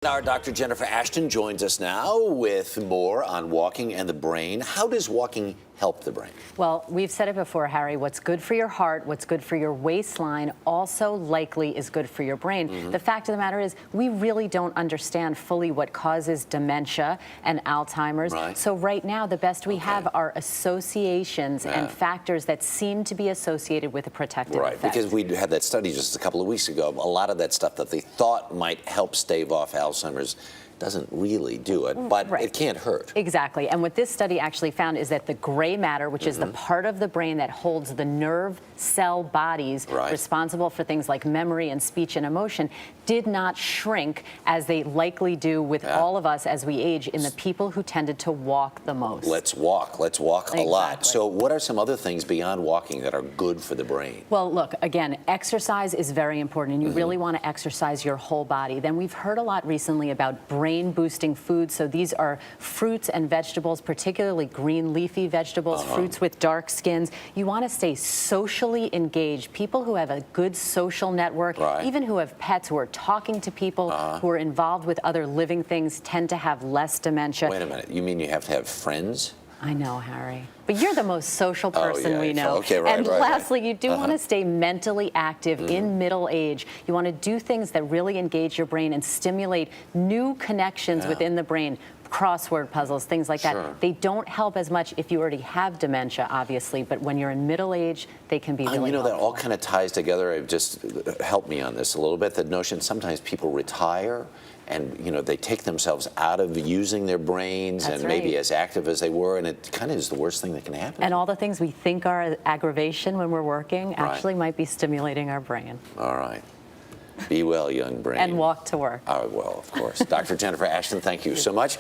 Our Dr. Jennifer Ashton joins us now with more on walking and the brain. How does walking help the brain? Well, we've said it before, Harry. What's good for your heart, what's good for your waistline, also likely is good for your brain. The fact of the matter is, we really don't understand fully what causes dementia and Alzheimer's. So right now, the best we have are associations and factors that seem to be associated with a protective effect. Because we had that study just a couple of weeks ago. A lot of that stuff that they thought might help stave off Alzheimer's doesn't really do it, but it can't hurt. Exactly. And what this study actually found is that the gray matter, which is the part of the brain that holds the nerve cell bodies responsible for things like memory and speech and emotion, did not shrink as they likely do with all of us as we age in the people who tended to walk the most. Let's walk a lot. So what are some other things beyond walking that are good for the brain? Well, look, again, exercise is very important, and you really want to exercise your whole body. Then we've heard a lot recently about brain-boosting foods. So these are fruits and vegetables, particularly green leafy vegetables, fruits with dark skins. You want to stay socially engaged. People who have a good social network, even who have pets, who are talking to people, who are involved with other living things, tend to have less dementia. Wait a minute. You mean you have to have friends? I know, Harry. But you're the most social person we know. Okay, and lastly, you do want to stay mentally active in middle age. You want to do things that really engage your brain and stimulate new connections within the brain. Crossword puzzles, things like that. They don't help as much if you already have dementia, obviously, but when you're in middle age, they can be really helpful. That all kind of ties together. Just help me on this a little bit. The notion sometimes people retire and, they take themselves out of using their brains and maybe as active as they were, and it kind of is the worst thing that can happen. And all the things we think are aggravation when we're working actually might be stimulating our brain. All right. Be well, young brain. And walk to work. Well, of course. Dr. Jennifer Ashton, thank you so much.